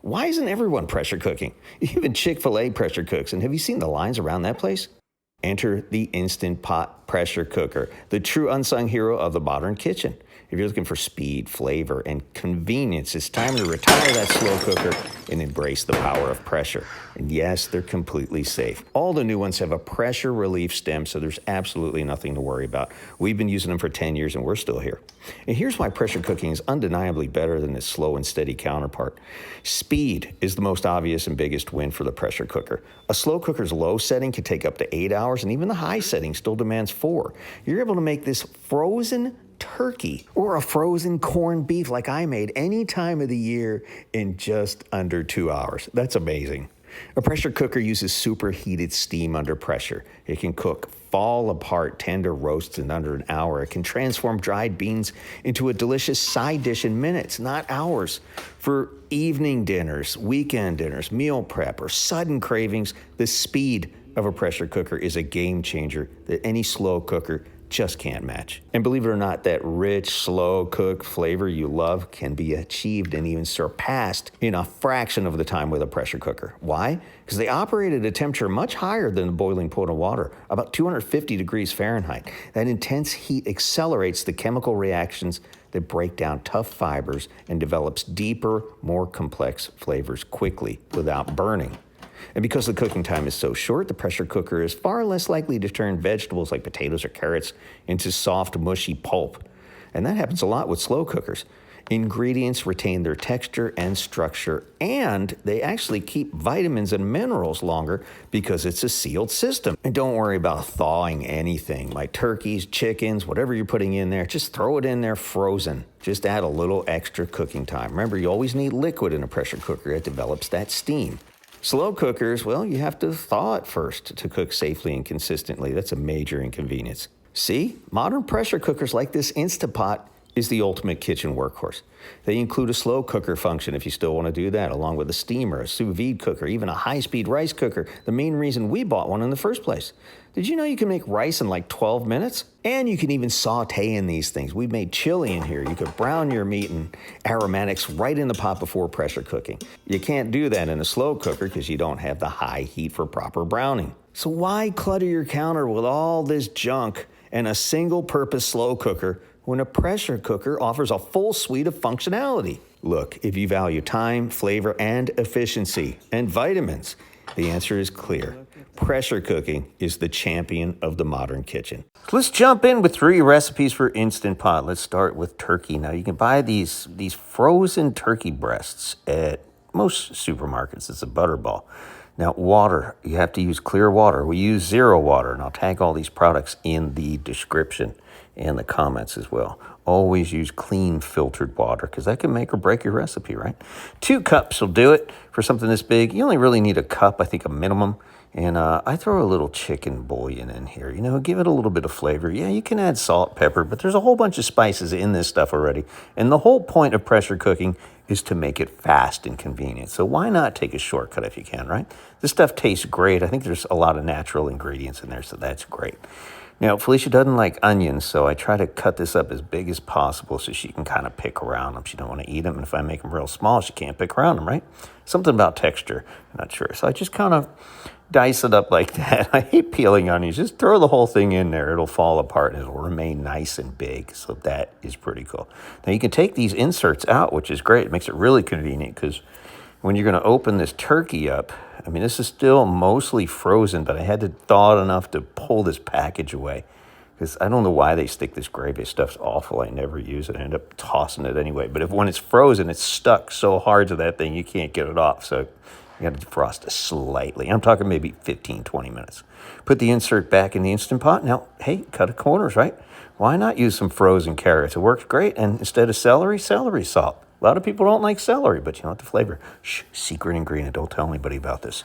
Why isn't everyone pressure cooking? Even Chick-fil-A pressure cooks. And have you seen the lines around that place? Enter the Instant Pot pressure cooker, the true unsung hero of the modern kitchen. If you're looking for speed, flavor, and convenience, it's time to retire that slow cooker and embrace the power of pressure. And yes, they're completely safe. All the new ones have a pressure relief stem, so there's absolutely nothing to worry about. We've been using them for 10 years and we're still here. And here's why pressure cooking is undeniably better than its slow and steady counterpart. Speed is the most obvious and biggest win for the pressure cooker. A slow cooker's low setting can take up to 8 hours, and even the high setting still demands 4. You're able to make this frozen turkey or a frozen corned beef like I made any time of the year in just under 2 hours. That's amazing. A pressure cooker uses superheated steam under pressure. It can cook fall apart tender roasts in under an hour. It can transform dried beans into a delicious side dish in minutes, not hours. For evening dinners, weekend dinners, meal prep, or sudden cravings, the speed of a pressure cooker is a game changer that any slow cooker just can't match. And believe it or not, that rich, slow cooked flavor you love can be achieved and even surpassed in a fraction of the time with a pressure cooker. Why? Because they operate at a temperature much higher than the boiling point of water, about 250 degrees Fahrenheit. That intense heat accelerates the chemical reactions that break down tough fibers and develops deeper, more complex flavors quickly without burning. And because the cooking time is so short, the pressure cooker is far less likely to turn vegetables like potatoes or carrots into soft, mushy pulp. And that happens a lot with slow cookers. Ingredients retain their texture and structure, and they actually keep vitamins and minerals longer because it's a sealed system. And don't worry about thawing anything, like turkeys, chickens, whatever you're putting in there. Just throw it in there frozen. Just add a little extra cooking time. Remember, you always need liquid in a pressure cooker. It develops that steam. Slow cookers, well, you have to thaw it first to cook safely and consistently. That's a major inconvenience. See, modern pressure cookers like this Instant Pot is the ultimate kitchen workhorse. They include a slow cooker function if you still want to do that, along with a steamer, a sous vide cooker, even a high-speed rice cooker, the main reason we bought one in the first place. Did you know you can make rice in like 12 minutes? And you can even saute in these things. We've made chili in here. You could brown your meat and aromatics right in the pot before pressure cooking. You can't do that in a slow cooker because you don't have the high heat for proper browning. So why clutter your counter with all this junk and a single-purpose slow cooker when a pressure cooker offers a full suite of functionality? Look, if you value time, flavor, and efficiency, and vitamins, the answer is clear. Pressure cooking is the champion of the modern kitchen. Let's jump in with 3 recipes for Instant Pot. Let's start with turkey. Now, you can buy these frozen turkey breasts at most supermarkets. It's a butterball. Now, water, you have to use clear water. We use zero water, and I'll tag all these products in the description and the comments as well. Always use clean filtered water because that can make or break your recipe, right? 2 cups will do it for something this big. You only really need a cup, I think a minimum. And I throw a little chicken bouillon in here, give it a little bit of flavor. Yeah, you can add salt, pepper, but there's a whole bunch of spices in this stuff already. And the whole point of pressure cooking is to make it fast and convenient. So why not take a shortcut if you can, right? This stuff tastes great. I think there's a lot of natural ingredients in there, so that's great. Now, Felicia doesn't like onions, so I try to cut this up as big as possible so she can kind of pick around them. She don't want to eat them, and if I make them real small, she can't pick around them, right? Something about texture, I'm not sure. So I just kind of dice it up like that. I hate peeling onions. Just throw the whole thing in there. It'll fall apart, and it'll remain nice and big, so that is pretty cool. Now, you can take these inserts out, which is great. It makes it really convenient because when you're going to open this turkey up, I mean, this is still mostly frozen, but I had to thaw it enough to pull this package away because I don't know why they stick this gravy. Stuff's awful. I never use it. I end up tossing it anyway. But when it's frozen, it's stuck so hard to that thing, you can't get it off. So you got to defrost it slightly. I'm talking maybe 15, 20 minutes. Put the insert back in the Instant Pot. Now, hey, cut the corners, right? Why not use some frozen carrots? It works great. And instead of celery salt. A lot of people don't like celery, but you know what, the flavor. Shh, secret ingredient. Don't tell anybody about this.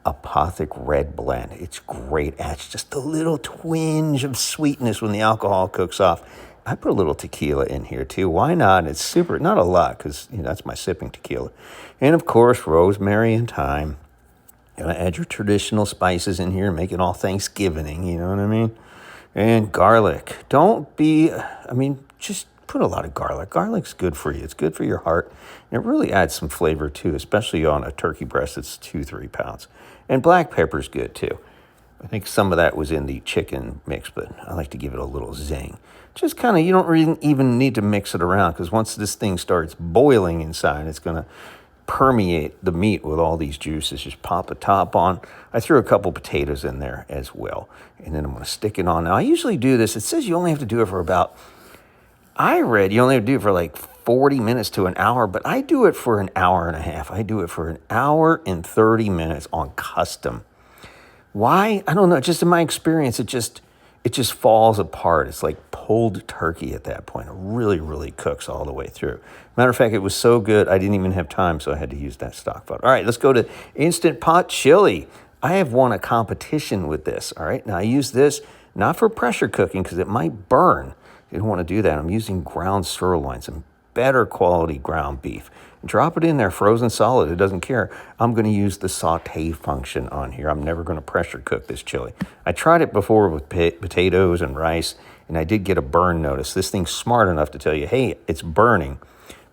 Apothic Red Blend. It's great. Adds just a little twinge of sweetness when the alcohol cooks off. I put a little tequila in here too. Why not? It's super, not a lot because that's my sipping tequila. And of course, rosemary and thyme. Gonna add your traditional spices in here, make it all Thanksgiving, you know what I mean? And garlic. Just put a lot of garlic. Garlic's good for you. It's good for your heart. And it really adds some flavor too, especially on a turkey breast that's 2-3 pounds. And black pepper's good too. I think some of that was in the chicken mix, but I like to give it a little zing. Just kind of, you don't really even need to mix it around, because once this thing starts boiling inside, it's going to permeate the meat with all these juices. Just pop the top on. I threw a couple potatoes in there as well. And then I'm going to stick it on. Now, I usually do this. It says you only have to do it for about, I read you only have to do it for like 40 minutes to an hour, but I do it for an hour and a half. I do it for an hour and 30 minutes on custom. Why? I don't know. Just in my experience, it just falls apart. It's like pulled turkey at that point. It really, really cooks all the way through. Matter of fact, it was so good, I didn't even have time, so I had to use that stock butter. All right, let's go to Instant Pot Chili. I have won a competition with this, all right? Now, I use this not for pressure cooking because it might burn. You don't want to do that. I'm using ground sirloin, some better quality ground beef. Drop it in there, frozen solid. It doesn't care. I'm going to use the saute function on here. I'm never going to pressure cook this chili. I tried it before with potatoes and rice, and I did get a burn notice. This thing's smart enough to tell you, hey, it's burning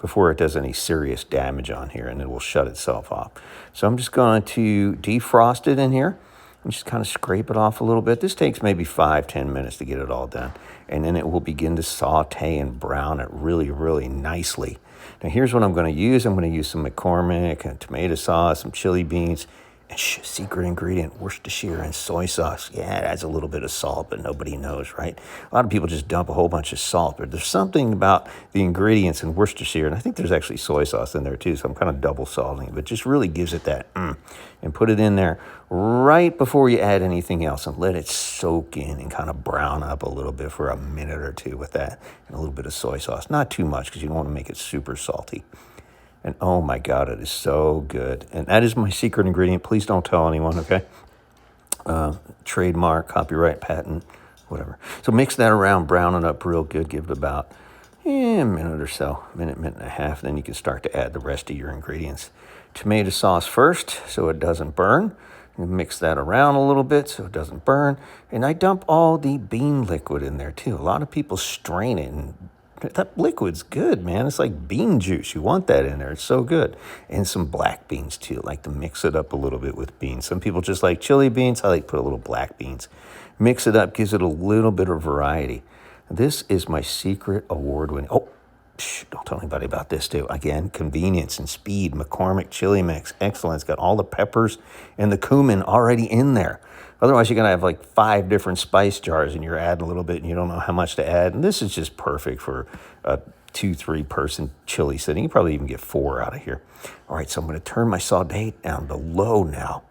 before it does any serious damage on here, and it will shut itself off. So I'm just going to defrost it in here and just kind of scrape it off a little bit. This takes maybe 5-10 minutes to get it all done, and then it will begin to saute and brown it really, really nicely. Now, here's what I'm going to use. I'm going to use some McCormick and tomato sauce, some chili beans, and secret ingredient, Worcestershire and soy sauce. Yeah, it adds a little bit of salt, but nobody knows, right? A lot of people just dump a whole bunch of salt, but there's something about the ingredients in Worcestershire, and I think there's actually soy sauce in there too, so I'm kind of double salting, but it just really gives it that and put it in there right before you add anything else and let it soak in and kind of brown up a little bit for a minute or two with that and a little bit of soy sauce. Not too much because you don't want to make it super salty. And oh my God, it is so good. And that is my secret ingredient. Please don't tell anyone, okay? Trademark, copyright, patent, whatever. So mix that around, brown it up real good. Give it about a minute or so, minute and a half. Then you can start to add the rest of your ingredients. Tomato sauce first so it doesn't burn. And mix that around a little bit so it doesn't burn. And I dump all the bean liquid in there too. A lot of people strain it, and that liquid's good, man. It's like bean juice. You want that in there. It's so good. And some black beans too. I like to mix it up a little bit with beans. Some people just like chili beans. I like to put a little black beans. Mix it up, gives it a little bit of variety. This is my secret award-winning. Oh, don't tell anybody about this too. Again, convenience and speed. McCormick chili mix. Excellent. It's got all the peppers and the cumin already in there. Otherwise, you're going to have like 5 different spice jars and you're adding a little bit and you don't know how much to add. And this is just perfect for a 2-3 person chili sitting. You probably even get 4 out of here. All right, so I'm going to turn my saute down to low now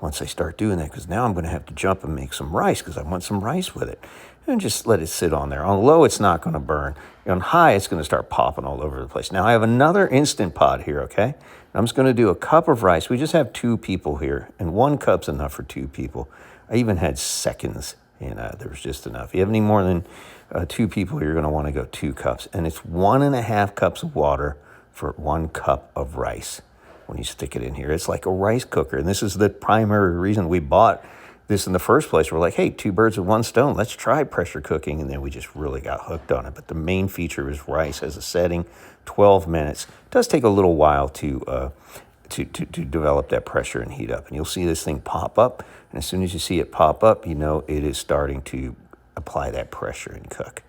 once I start doing that, because now I'm going to have to jump and make some rice because I want some rice with it. And just let it sit on there. On low, it's not going to burn. On high, it's going to start popping all over the place. Now, I have another Instant Pot here, okay? I'm just going to do a cup of rice. We just have 2 people here, and 1 cup's enough for 2 people. I even had seconds, and there was just enough. If you have any more than 2 people, you're going to want to go 2 cups. And it's 1.5 cups of water for 1 cup of rice when you stick it in here. It's like a rice cooker, and this is the primary reason we bought this in the first place. We're like, hey, 2 birds with 1 stone. Let's try pressure cooking, and then we just really got hooked on it. But the main feature is rice as a setting, 12 minutes. It does take a little while to develop that pressure and heat up. And you'll see this thing pop up. And as soon as you see it pop up, you know it is starting to apply that pressure and cook.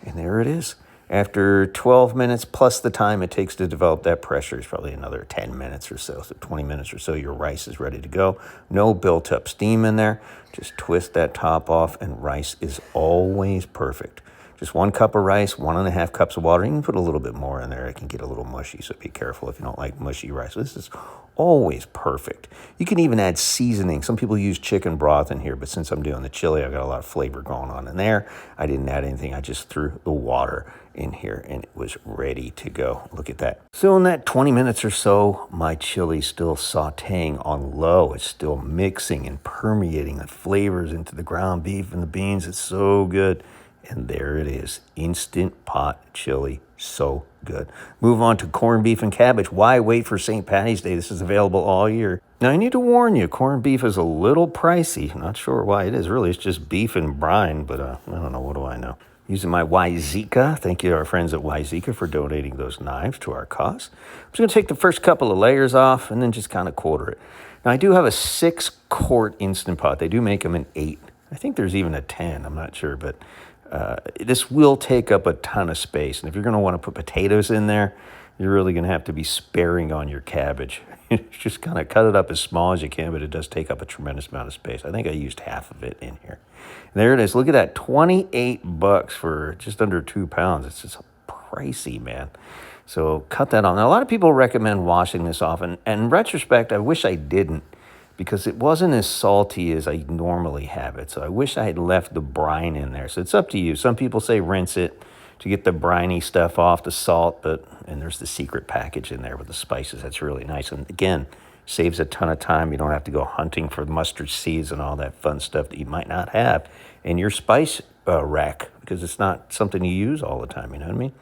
And there it is. After 12 minutes plus the time it takes to develop that pressure, it's probably another 10 minutes or so. So 20 minutes or so, your rice is ready to go. No built up steam in there. Just twist that top off and rice is always perfect. Just 1 cup of rice, 1.5 cups of water. You can put a little bit more in there. It can get a little mushy, so be careful if you don't like mushy rice. This is always perfect. You can even add seasoning. Some people use chicken broth in here, but since I'm doing the chili, I've got a lot of flavor going on in there. I didn't add anything. I just threw the water in here, and it was ready to go. Look at that. So in that 20 minutes or so, my chili's still sauteing on low. It's still mixing and permeating the flavors into the ground beef and the beans. It's so good. And there it is, Instant Pot chili, so good. Move on to corned beef and cabbage. Why wait for St. Patty's Day? This is available all year. Now, I need to warn you, corned beef is a little pricey. Not sure why it is. Really, it's just beef and brine, but I don't know. What do I know? using my Wyzeka. Thank you to our friends at Wyzeka for donating those knives to our cause. I'm just going to take the first couple of layers off and then just kind of quarter it. Now, I do have a 6-quart Instant Pot. They do make them in 8. I think there's even a 10. I'm not sure, but this will take up a ton of space. And if you're going to want to put potatoes in there, you're really going to have to be sparing on your cabbage. Just kind of cut it up as small as you can, but it does take up a tremendous amount of space. I think I used half of it in here. And there it is. Look at that, $28 for just under 2 pounds. It's just pricey, man. So cut that on. Now, a lot of people recommend washing this off. And in retrospect, I wish I didn't, because it wasn't as salty as I normally have it. So I wish I had left the brine in there. So it's up to you. Some people say rinse it to get the briny stuff off, the salt, and there's the secret package in there with the spices. That's really nice. And again, saves a ton of time. You don't have to go hunting for mustard seeds and all that fun stuff that you might not have in your spice rack, because it's not something you use all the time, you know what I mean?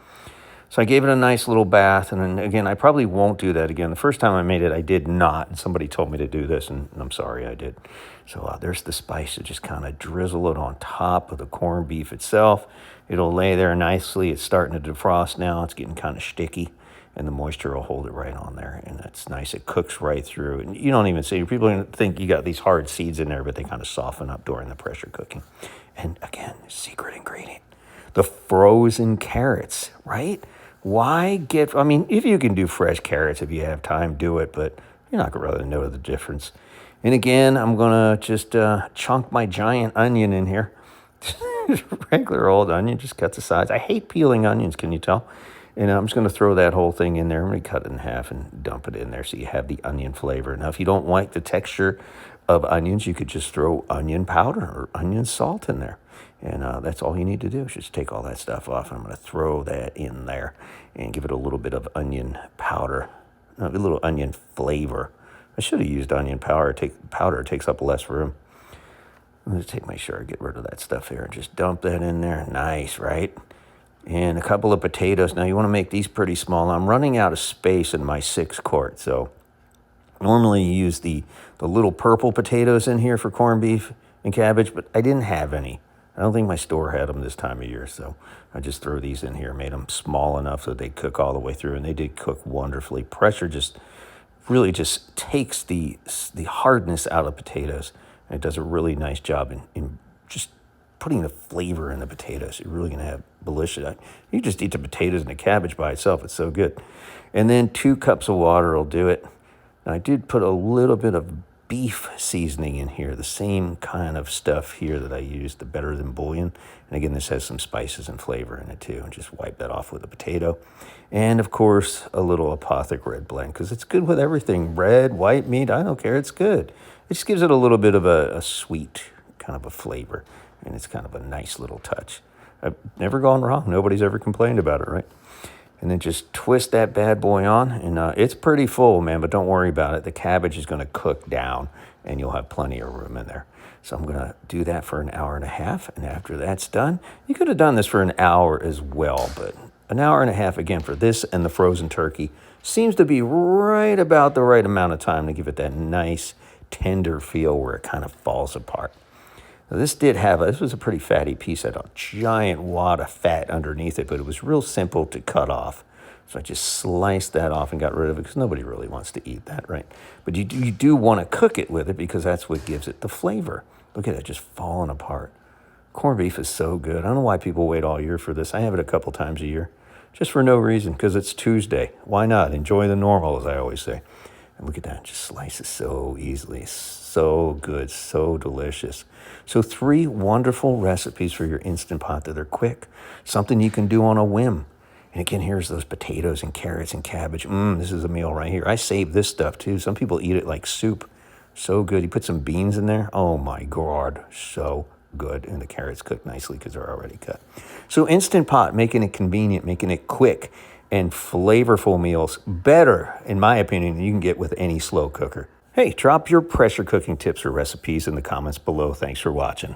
So I gave it a nice little bath, and then again, I probably won't do that again. The first time I made it, I did not, and somebody told me to do this, and I'm sorry I did. So there's the spice. To just kind of drizzle it on top of the corned beef itself. It'll lay there nicely. It's starting to defrost now. It's getting kind of sticky, and the moisture will hold it right on there, and that's nice. It cooks right through, and you don't even see. People are going to think you got these hard seeds in there, but they kind of soften up during the pressure cooking. And again, secret ingredient, the frozen carrots, right? Why get, I mean, if you can do fresh carrots, if you have time, do it, but you're not going to really know the difference. And again, I'm going to just chunk my giant onion in here. Regular old onion, just cut the sides. I hate peeling onions, can you tell? And I'm just going to throw that whole thing in there. I'm going to cut it in half and dump it in there so you have the onion flavor. Now, if you don't like the texture of onions, you could just throw onion powder or onion salt in there. And that's all you need to do is just take all that stuff off. I'm going to throw that in there and give it a little bit of onion powder, a little onion flavor. I should have used onion powder. It takes up less room. I'm going to make sure I get rid of that stuff here and just dump that in there. Nice, right? And a couple of potatoes. Now, you want to make these pretty small. I'm running out of space in my 6-quart, so normally you use the little purple potatoes in here for corned beef and cabbage, but I didn't have any. I don't think my store had them this time of year, so I just threw these in here, made them small enough so they cook all the way through, and they did cook wonderfully. Pressure just really just takes the hardness out of potatoes, and it does a really nice job in just putting the flavor in the potatoes. You're really going to have delicious. You just eat the potatoes and the cabbage by itself. It's so good. And then 2 cups of water will do it. Now, I did put a little bit of beef seasoning in here, the same kind of stuff here that I used, the Better Than Bouillon. And again, this has some spices and flavor in it too. And just wipe that off with a potato. And of course, a little Apothic red blend, because it's good with everything. Red, white meat, I don't care, it's good. It just gives it a little bit of a sweet kind of a flavor. And it's kind of a nice little touch. I've never gone wrong. Nobody's ever complained about it, right? And then just twist that bad boy on. And it's pretty full, man, but don't worry about it. The cabbage is going to cook down, and you'll have plenty of room in there. So I'm going to do that for an hour and a half. And after that's done, you could have done this for an hour as well. But an hour and a half, again, for this and the frozen turkey seems to be right about the right amount of time to give it that nice, tender feel where it kind of falls apart. Now, this was a pretty fatty piece. I had a giant wad of fat underneath it, but it was real simple to cut off. So I just sliced that off and got rid of it, because nobody really wants to eat that, right? But you do want to cook it with it, because that's what gives it the flavor. Look at it just falling apart. Corned beef is so good. I don't know why people wait all year for this. I have it a couple times a year, just for no reason, because it's Tuesday. Why not? Enjoy the normal, as I always say. And look at that, just slices so easily. So good, so delicious. So 3 wonderful recipes for your Instant Pot that are quick, something you can do on a whim. And again, here's those potatoes and carrots and cabbage. This is a meal right here. I save this stuff too. Some people eat it like soup. So good. You put some beans in there. Oh my God, so good. And the carrots cook nicely because they're already cut. So Instant Pot, making it convenient, making it quick, and flavorful meals, better, in my opinion, than you can get with any slow cooker. Hey, drop your pressure cooking tips or recipes in the comments below. Thanks for watching.